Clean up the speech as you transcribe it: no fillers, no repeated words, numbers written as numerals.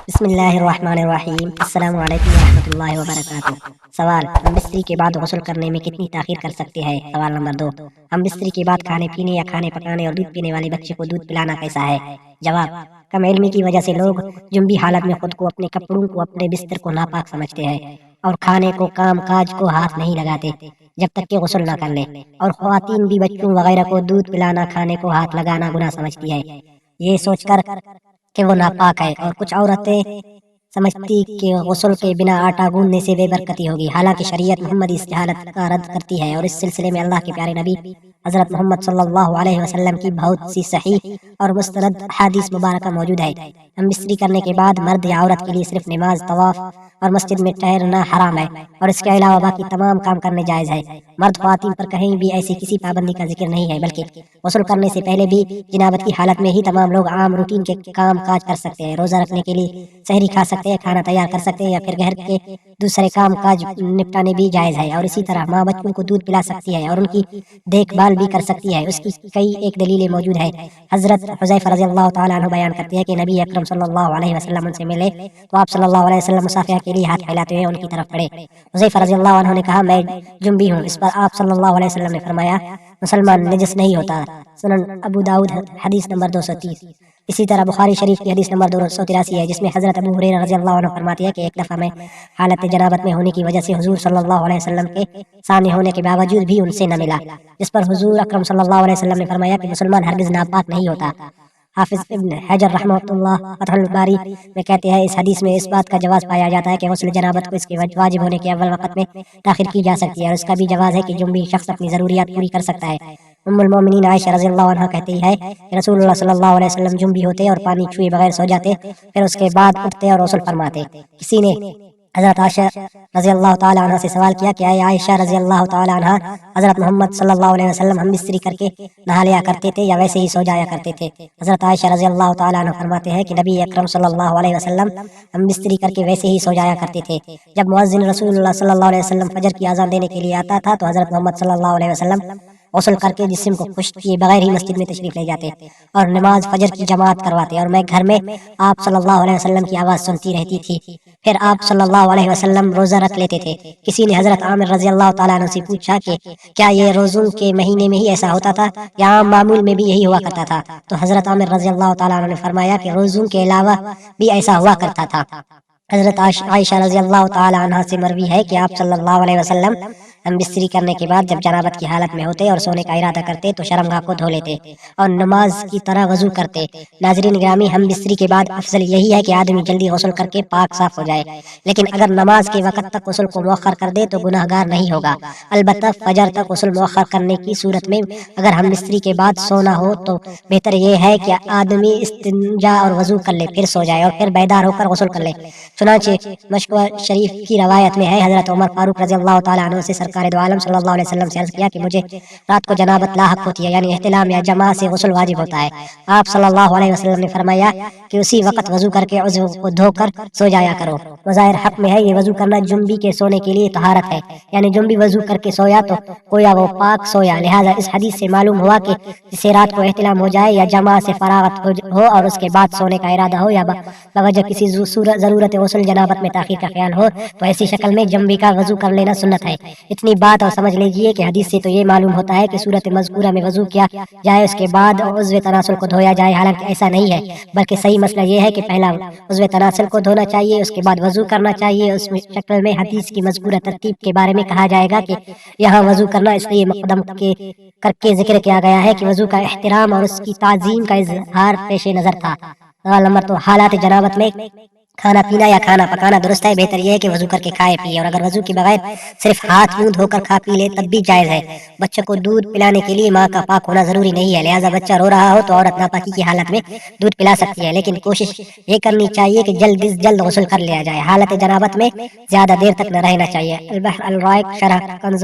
بسم اللہ الرحمن الرحیم۔ السلام علیکم ورحمۃ اللہ وبرکاتہ۔ سوال: ہم بستری کے بعد غسل کرنے میں کتنی تاخیر کر سکتے ہیں؟ سوال نمبر 2: ہم بستری کے بعد کھانے پینے یا کھانے پکانے اور دودھ پینے والے بچے کو دودھ پلانا کیسا ہے؟ جواب: کم علمی کی وجہ سے لوگ جنبی حالت میں خود کو، اپنے کپڑوں کو، اپنے بستر کو ناپاک سمجھتے ہیں اور کھانے کو، کام کاج کو ہاتھ نہیں لگاتے جب تک کہ غسل نہ کر لیں، اور خواتین بھی بچوں وغیرہ کو دودھ پلانا، کھانے کو ہاتھ لگانا گناہ سمجھتی ہے، یہ سوچ کر کہ وہ ناپاک ہے، اور کچھ عورتیں سمجھتی کہ غسل کے بنا آٹا گوندنے سے بے برکتی ہوگی، حالانکہ شریعت محمدی اس جہالت کا رد کرتی ہے، اور اس سلسلے میں اللہ کے پیارے نبی حضرت محمد صلی اللہ علیہ وسلم کی بہت سی صحیح اور مستند حدیث مبارکہ موجود ہے۔ ہم بستری کرنے کے بعد مرد یا عورت کے لیے صرف نماز، طواف اور مسجد میں ٹہرنا حرام ہے، اور اس کے علاوہ باقی تمام کام کرنے جائز ہے۔ مرد خواتین پر کہیں بھی ایسی کسی پابندی کا ذکر نہیں ہے، بلکہ غسل کرنے سے پہلے بھی جنابت کی حالت میں ہی تمام لوگ عام روٹین کے کام کاج کر سکتے ہیں۔ روزہ رکھنے کے لیے سحری کھا سکتے ہیں، کھانا تیار کر سکتے ہیں، یا پھر گھر کے دوسرے کام کاج نپٹانے بھی جائز ہے، اور اسی طرح ماں بچوں کو دودھ پلا سکتی ہے اور ان کی دیکھ بھال بھی کر سکتی ہے۔ اس کی کئی ایک دلیلیں موجود ہے۔ حضرت حذیفہ رضی اللہ تعالیٰ عنہ بیان کرتے ہیں کہ نبی اکرم صلی اللہ علیہ وسلم ان سے ملے تو آپ صلی اللہ علیہ وسلم مصافحہ کے لیے ہاتھ پھیلاتے ہوئے ان کی طرف بڑھے۔ حذیفہ رضی اللہ عنہ نے کہا، میں جنبی ہوں۔ اس پر آپ صلی اللہ علیہ وسلم نے فرمایا، مسلمان نجس نہیں ہوتا۔ سنن ابو داؤد حدیث نمبر 230۔ اسی طرح بخاری شریف کی حدیث نمبر 283 ہے، جس میں حضرت ابو ہریرہ رضی اللہ عنہ فرماتے ہیں کہ ایک دفعہ میں حالت جنابت میں ہونے کی وجہ سے حضور صلی اللہ علیہ وسلم کے سامنے ہونے کے باوجود بھی ان سے نہ ملا، جس پر حضور اکرم صلی اللہ علیہ وسلم نے فرمایا کہ مسلمان ہرگز ناپاک نہیں ہوتا۔ حافظ ابن حجر رحمۃ اللہ فتح الباری میں کہتے ہیں، اس حدیث میں اس بات کا جواز پایا جاتا ہے کہ غسل جنابت کو اس کے واجب ہونے کے اول وقت میں تاخیر کی جا سکتی ہے، اور اس کا بھی جواز ہے کہ جنبی شخص اپنی ضروریات پوری کر سکتا ہے۔ ام المومنین عائشہ رضی اللہ عنہ کہتی ہے کہ رسول اللہ صلی اللہ علیہ وسلم جنبی ہوتے اور پانی چھوئے بغیر سو جاتے، پھر اس کے بعد اٹھتے اور غسل فرماتے۔ کسی نے حضرت عائشہ رضی اللہ تعالی عنہ سے سوال کیا کہ اے عائشہ رضی اللہ تعالی عنہ، حضرت محمد صلی اللہ علیہ وسلم ہم بستری کر کے نہا لیا کرتے تھے یا ویسے ہی سو جایا کرتے تھے؟ حضرت عائشہ رضی اللہ تعالی عنہ فرماتے ہیں کہ نبی اکرم صلی اللہ علیہ وسلم ہم بستری کر کے ویسے ہی سو جایا کرتے تھے۔ جب مؤذن رسول اللہ صلی اللہ علیہ وسلم فجر کی اذان دینے کے لیے آتا تھا تو حضرت محمد صلی اللہ علیہ وسلم غسل کر کے جسم کو خشک کیے بغیر ہی مسجد میں تشریف لے جاتے اور نماز فجر کی جماعت کرواتے، اور میں گھر میں آپ صلی اللہ علیہ وسلم کی آواز سنتی رہتی تھی۔ پھر آپ صلی اللہ علیہ وسلم روزہ رکھ لیتے تھے۔ کسی نے حضرت عامر رضی اللہ تعالیٰ عنہ سے پوچھا کہ کیا یہ روزوں کے مہینے میں ہی ایسا ہوتا تھا یا عام معمول میں بھی یہی ہوا کرتا تھا؟ تو حضرت عامر رضی اللہ تعالیٰ عنہ نے فرمایا کہ روزوں کے علاوہ بھی ایسا ہوا کرتا تھا۔ حضرت عائشہ رضی اللہ تعالی عنہ سے مروی ہے کہ آپ صلی اللہ علیہ وسلم ہم بستری کرنے کے بعد جب جنابت کی حالت میں ہوتے اور سونے کا ارادہ کرتے تو شرمگاہ کو دھو لیتے اور نماز کی طرح وضو کرتے۔ ناظرین گرامی، ہم بستری کے بعد افضل یہی ہے کہ آدمی جلدی غسل کر کے پاک صاف ہو جائے، لیکن اگر نماز کے وقت تک غسل کو مؤخر کر دے تو گناہ گار نہیں ہوگا۔ البتہ فجر تک غسل مؤخر کرنے کی صورت میں اگر ہم بستری کے بعد سونا ہو تو بہتر یہ ہے کہ آدمی استنجا اور وضو کر لے، پھر سو جائے اور پھر بیدار ہو کر غسل کر لے۔ چنانچہ مشکوہ شریف کی روایت میں ہے، حضرت عمر فاروق رضی اللہ تعالیٰ عنہ سے سرکار دو عالم صلی اللہ علیہ وسلم سے عرض کیا کہ مجھے رات کو جنابت لاحق ہوتی ہے، یعنی احتلام یا جماع سے غسل واجب ہوتا ہے۔ آپ صلی اللہ علیہ وسلم نے فرمایا کہ اسی وقت وضو کر کے عضو کو دھو کر سو جایا کرو۔ بظاہر حق میں ہے یہ وضو کرنا جنبی کے سونے کے لیے طہارت ہے، یعنی جنبی وضو کر کے سویا تو گویا وہ پاک سویا۔ لہٰذا اس حدیث سے معلوم ہوا کہ جسے رات کو احتلام ہو جائے یا جماع سے فراغت ہو اور اس کے بعد سونے کا ارادہ ہو یا بوجہ کسی ضرورت غسل جنابت میں تاخیر کا خیال ہو تو ایسی شکل میں جنبی کا وضو کر لینا سنت ہے۔ اتنی بات اور سمجھ لیجئے کہ حدیث سے تو یہ معلوم ہوتا ہے کہ صورت مذکورہ میں وضو کیا جائے، اس کے بعد عضو تناسل کو دھویا جائے، حالانکہ ایسا نہیں ہے، بلکہ صحیح مسئلہ یہ ہے کہ پہلا عضو تناسل کو دھونا چاہیے، اس کے بعد وضو کرنا چاہیے۔ اس شکل میں حدیث کی مذکورہ ترتیب کے بارے میں کہا جائے گا کہ یہاں وضو کرنا اس لیے مقدم کر کے ذکر کیا گیا ہے کہ وضو کا احترام اور اس کی تعظیم کا اظہار پیش نظر تھا۔ سوال نمبر 2، حالات جنابت میں کھانا پینا یا کھانا پکانا درست ہے؟ بہتر یہ ہے کہ وضو کر کے کھائے پیے، اور اگر وضو کے بغیر صرف ہاتھ منہ دھو کر کھا پی لے تب بھی جائز ہے۔ بچے کو دودھ پلانے کے لیے ماں کا پاک ہونا ضروری نہیں ہے، لہٰذا بچہ رو رہا ہو تو عورت ناپاکی کی حالت میں دودھ پلا سکتی ہے، لیکن کوشش یہ کرنی چاہیے کہ جلد از جلد غسل کر لیا جائے۔ حالت جنابت میں زیادہ دیر تک نہ رہنا چاہیے۔ البحر الرائق شرح کنز